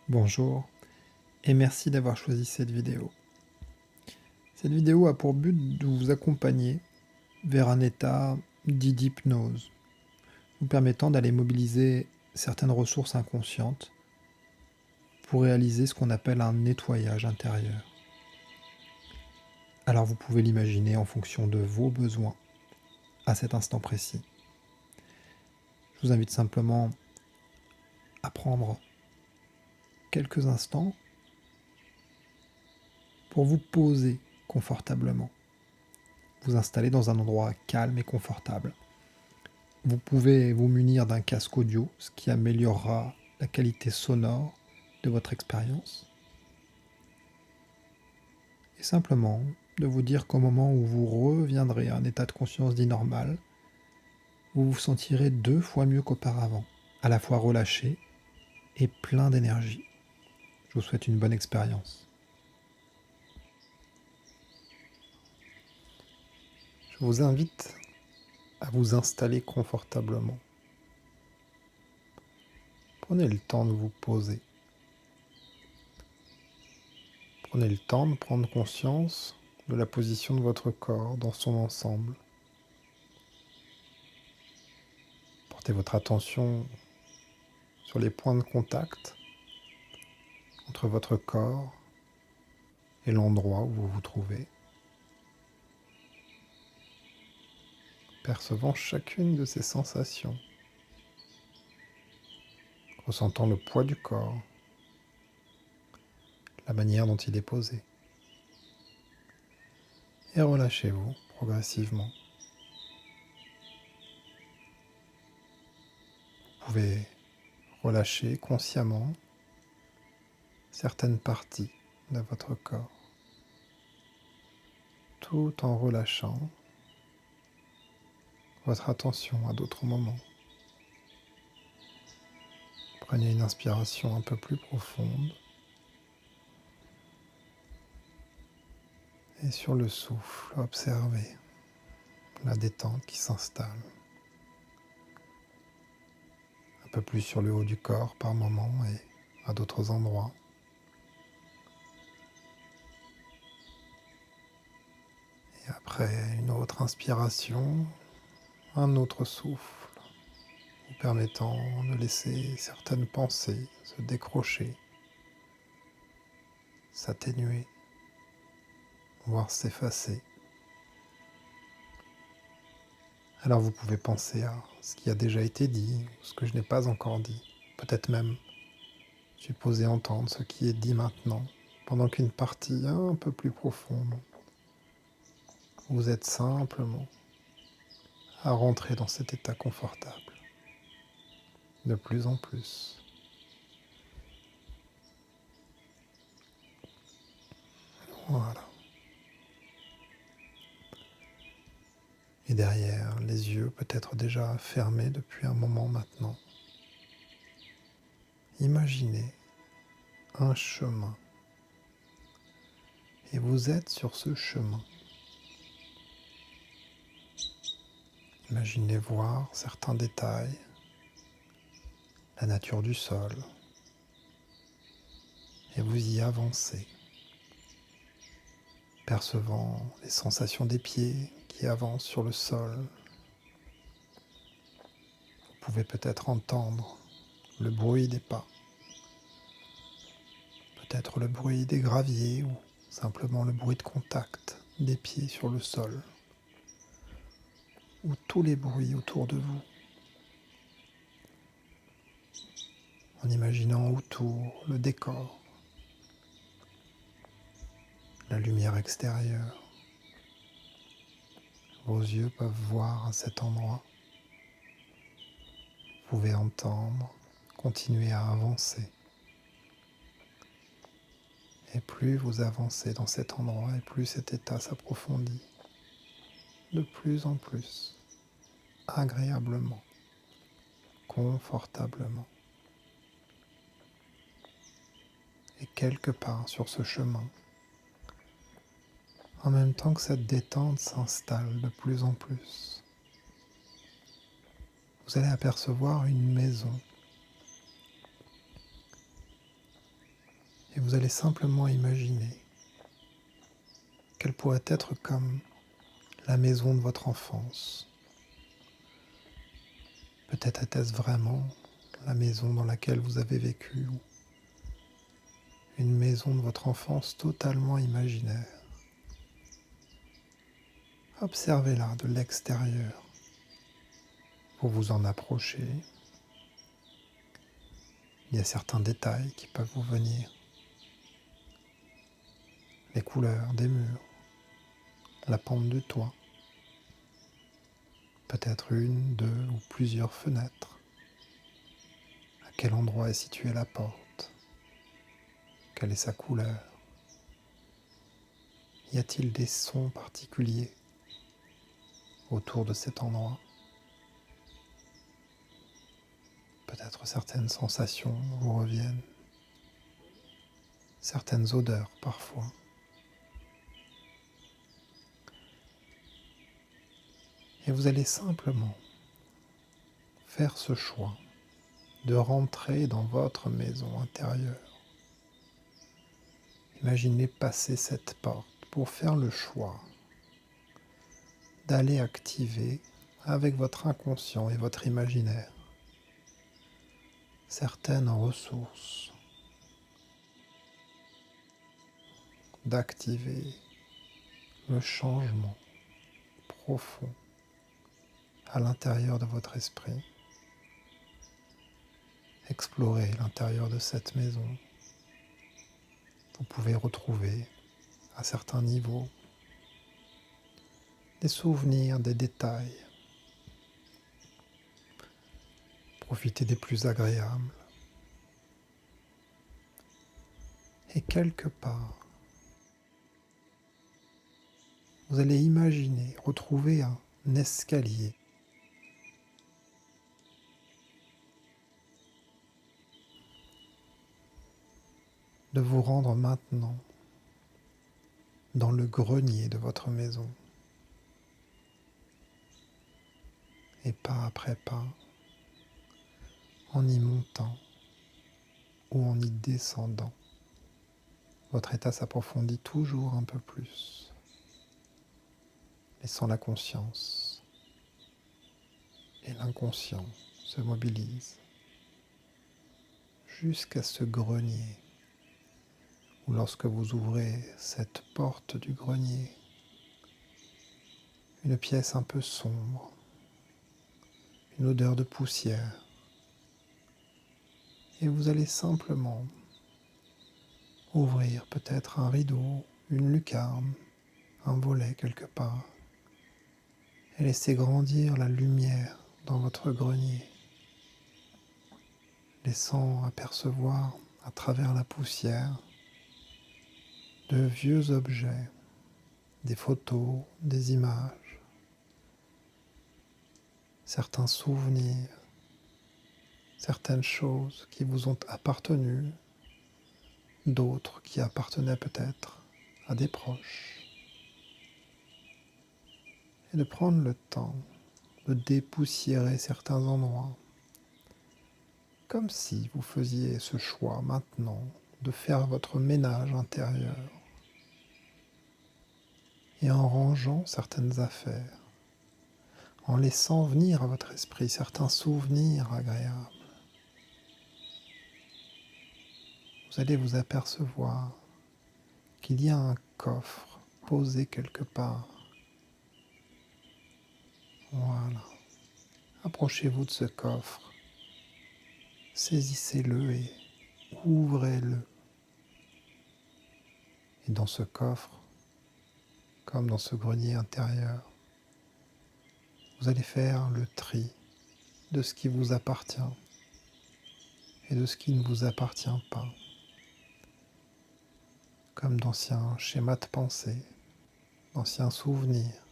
Bonjour et merci d'avoir choisi cette vidéo. Cette vidéo a pour but de vous accompagner vers un état dit d'hypnose, vous permettant d'aller mobiliser certaines ressources inconscientes pour réaliser ce qu'on appelle un nettoyage intérieur. Alors vous pouvez l'imaginer en fonction de vos besoins à cet instant précis. Je vous invite simplement à prendre quelques instants pour vous poser confortablement, vous installer dans un endroit calme et confortable. Vous pouvez vous munir d'un casque audio, ce qui améliorera la qualité sonore de votre expérience. Et simplement de vous dire qu'au moment où vous reviendrez à un état de conscience dit normal, vous vous sentirez 2 fois mieux qu'auparavant, à la fois relâché et plein d'énergie. Je vous souhaite une bonne expérience. Je vous invite à vous installer confortablement. Prenez le temps de vous poser. Prenez le temps de prendre conscience de la position de votre corps dans son ensemble. Portez votre attention sur les points de contact entre votre corps et l'endroit où vous vous trouvez, percevant chacune de ces sensations, ressentant le poids du corps, la manière dont il est posé. Et relâchez-vous progressivement. Vous pouvez relâcher consciemment certaines parties de votre corps, tout en relâchant votre attention à d'autres moments. Prenez une inspiration un peu plus profonde et sur le souffle, observez la détente qui s'installe. Un peu plus sur le haut du corps par moment et à d'autres endroits. Et après une autre inspiration, un autre souffle, vous permettant de laisser certaines pensées se décrocher, s'atténuer, voire s'effacer. Alors vous pouvez penser à ce qui a déjà été dit, ou ce que je n'ai pas encore dit, peut-être même supposer entendre ce qui est dit maintenant, pendant qu'une partie un peu plus profonde, vous êtes simplement à rentrer dans cet état confortable, de plus en plus. Voilà. Et derrière, les yeux peut-être déjà fermés depuis un moment maintenant. Imaginez un chemin. Et vous êtes sur ce chemin. Imaginez voir certains détails, la nature du sol, et vous y avancez, percevant les sensations des pieds qui avancent sur le sol. Vous pouvez peut-être entendre le bruit des pas, peut-être le bruit des graviers ou simplement le bruit de contact des pieds sur le sol, ou tous les bruits autour de vous, en imaginant autour le décor, la lumière extérieure. Vos yeux peuvent voir à cet endroit. Vous pouvez entendre, continuer à avancer. Et plus vous avancez dans cet endroit, et plus cet état s'approfondit, de plus en plus, agréablement, confortablement. Et quelque part sur ce chemin, en même temps que cette détente s'installe de plus en plus, vous allez apercevoir une maison. Et vous allez simplement imaginer qu'elle pourrait être comme la maison de votre enfance. Peut-être était-ce vraiment la maison dans laquelle vous avez vécu, ou une maison de votre enfance totalement imaginaire. Observez-la de l'extérieur pour vous en approcher. Il y a certains détails qui peuvent vous venir. Les couleurs des murs, la pente du toit, peut-être une, deux ou plusieurs fenêtres. À quel endroit est située la porte? Quelle est sa couleur? Y a-t-il des sons particuliers autour de cet endroit? Peut-être certaines sensations vous reviennent, certaines odeurs parfois. Et vous allez simplement faire ce choix de rentrer dans votre maison intérieure. Imaginez passer cette porte pour faire le choix d'aller activer avec votre inconscient et votre imaginaire certaines ressources, d'activer le changement profond à l'intérieur de votre esprit. Explorez l'intérieur de cette maison. Vous pouvez retrouver à certains niveaux des souvenirs, des détails. Profitez des plus agréables. Et quelque part, vous allez imaginer retrouver un escalier de vous rendre maintenant dans le grenier de votre maison. Et pas après pas, en y montant ou en y descendant, votre état s'approfondit toujours un peu plus, laissant la conscience et l'inconscient se mobilisent jusqu'à ce grenier où lorsque vous ouvrez cette porte du grenier, une pièce un peu sombre, une odeur de poussière, et vous allez simplement ouvrir peut-être un rideau, une lucarne, un volet quelque part, et laisser grandir la lumière dans votre grenier, laissant apercevoir à travers la poussière de vieux objets, des photos, des images, certains souvenirs, certaines choses qui vous ont appartenu, d'autres qui appartenaient peut-être à des proches, et de prendre le temps de dépoussiérer certains endroits, comme si vous faisiez ce choix maintenant de faire votre ménage intérieur, et en rangeant certaines affaires, en laissant venir à votre esprit certains souvenirs agréables, vous allez vous apercevoir qu'il y a un coffre posé quelque part. Voilà. Approchez-vous de ce coffre, saisissez-le et ouvrez-le. Et dans ce coffre, comme dans ce grenier intérieur, vous allez faire le tri de ce qui vous appartient et de ce qui ne vous appartient pas, comme d'anciens schémas de pensée, d'anciens souvenirs,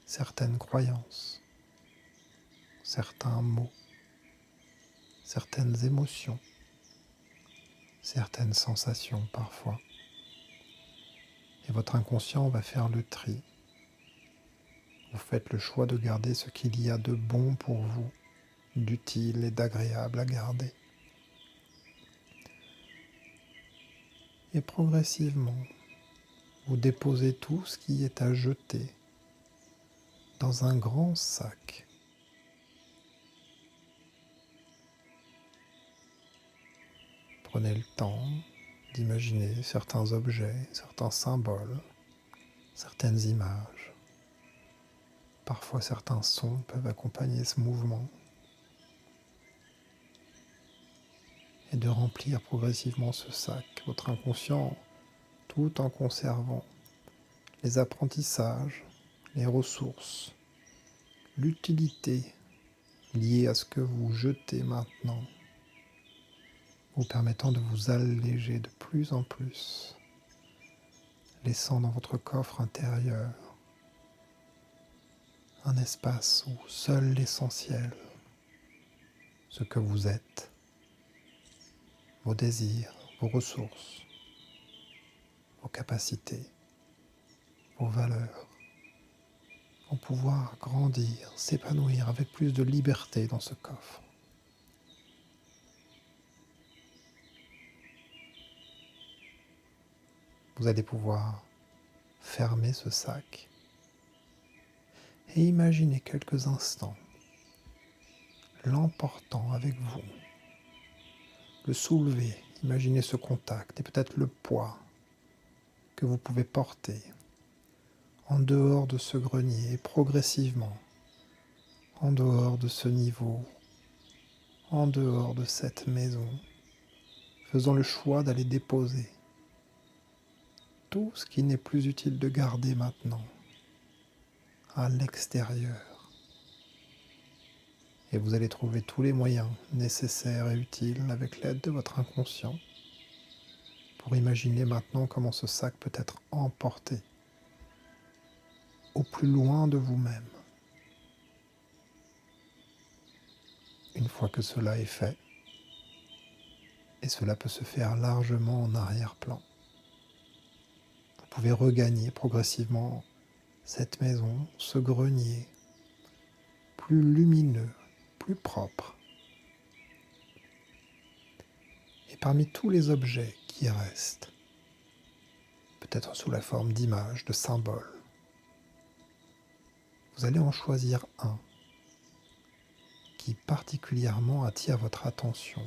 certaines croyances, certains mots, certaines émotions, certaines sensations parfois. Et votre inconscient va faire le tri. Vous faites le choix de garder ce qu'il y a de bon pour vous, d'utile et d'agréable à garder. Et progressivement, vous déposez tout ce qui est à jeter dans un grand sac. Prenez le temps d'imaginer certains objets, certains symboles, certaines images. Parfois certains sons peuvent accompagner ce mouvement. Et de remplir progressivement ce sac, votre inconscient, tout en conservant les apprentissages, les ressources, l'utilité liée à ce que vous jetez maintenant, vous permettant de vous alléger de plus en plus, laissant dans votre coffre intérieur un espace où seul l'essentiel, ce que vous êtes, vos désirs, vos ressources, vos capacités, vos valeurs, vont pouvoir grandir, s'épanouir avec plus de liberté dans ce coffre. Vous allez pouvoir fermer ce sac et imaginer quelques instants l'emportant avec vous, le soulever, imaginez ce contact et peut-être le poids que vous pouvez porter en dehors de ce grenier et progressivement en dehors de ce niveau, en dehors de cette maison, faisant le choix d'aller déposer tout ce qui n'est plus utile de garder maintenant à l'extérieur. Et vous allez trouver tous les moyens nécessaires et utiles avec l'aide de votre inconscient pour imaginer maintenant comment ce sac peut être emporté au plus loin de vous-même. Une fois que cela est fait, et cela peut se faire largement en arrière-plan, vous pouvez regagner progressivement cette maison, ce grenier, plus lumineux, plus propre. Et parmi tous les objets qui restent, peut-être sous la forme d'images, de symboles, vous allez en choisir un qui particulièrement attire votre attention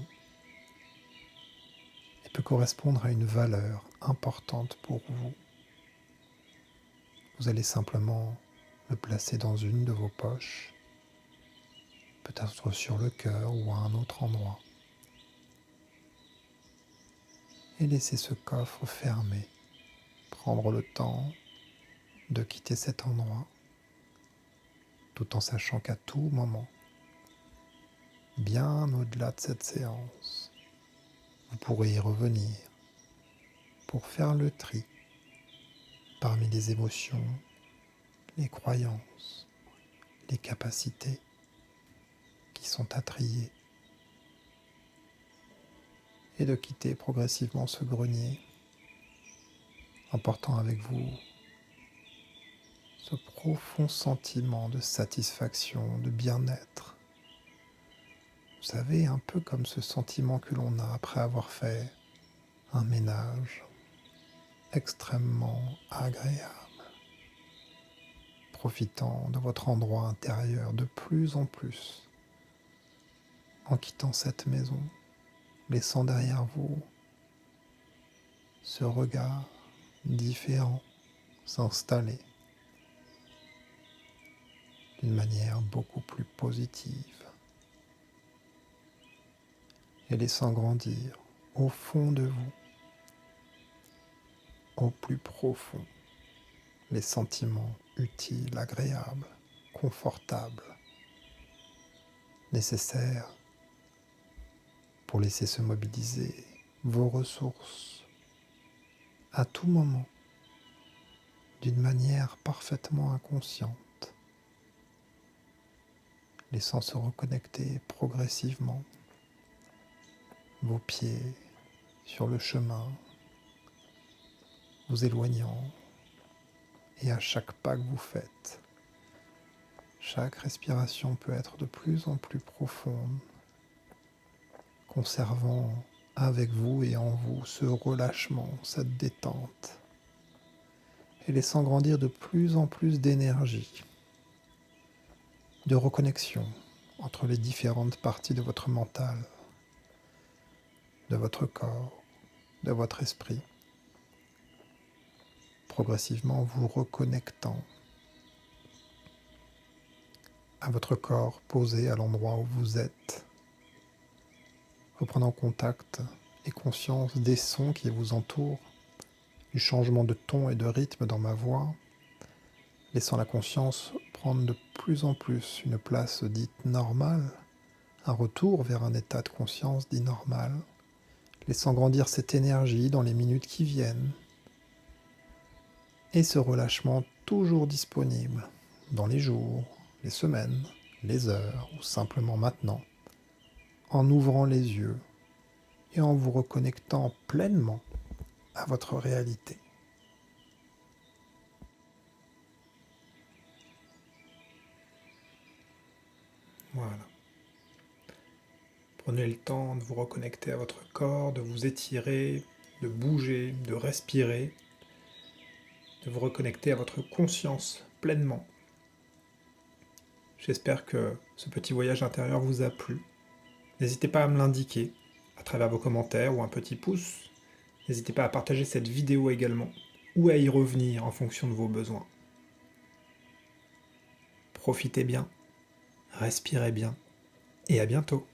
et peut correspondre à une valeur importante pour vous. Vous allez simplement le placer dans une de vos poches, peut-être sur le cœur ou à un autre endroit, et laisser ce coffre fermé, prendre le temps de quitter cet endroit, tout en sachant qu'à tout moment, bien au-delà de cette séance, vous pourrez y revenir pour faire le tri parmi les émotions, les croyances, les capacités qui sont à trier et de quitter progressivement ce grenier en portant avec vous ce profond sentiment de satisfaction, de bien-être. Vous savez, un peu comme ce sentiment que l'on a après avoir fait un ménage extrêmement agréable, profitant de votre endroit intérieur de plus en plus, en quittant cette maison, laissant derrière vous ce regard différent s'installer d'une manière beaucoup plus positive et laissant grandir au fond de vous, au plus profond, les sentiments utiles, agréables, confortables, nécessaires pour laisser se mobiliser vos ressources à tout moment, d'une manière parfaitement inconsciente, laissant se reconnecter progressivement vos pieds sur le chemin, vous éloignant, et à chaque pas que vous faites, chaque respiration peut être de plus en plus profonde, conservant avec vous et en vous ce relâchement, cette détente, et laissant grandir de plus en plus d'énergie, de reconnexion entre les différentes parties de votre mental, de votre corps, de votre esprit, progressivement vous reconnectant à votre corps posé à l'endroit où vous êtes, reprenant contact et conscience des sons qui vous entourent, du changement de ton et de rythme dans ma voix, laissant la conscience prendre de plus en plus une place dite normale, un retour vers un état de conscience dit normal, laissant grandir cette énergie dans les minutes qui viennent, et ce relâchement toujours disponible dans les jours, les semaines, les heures ou simplement maintenant, en ouvrant les yeux et en vous reconnectant pleinement à votre réalité. Voilà. Prenez le temps de vous reconnecter à votre corps, de vous étirer, de bouger, de respirer, de vous reconnecter à votre conscience pleinement. J'espère que ce petit voyage intérieur vous a plu. N'hésitez pas à me l'indiquer à travers vos commentaires ou un petit pouce. N'hésitez pas à partager cette vidéo également ou à y revenir en fonction de vos besoins. Profitez bien, respirez bien et à bientôt.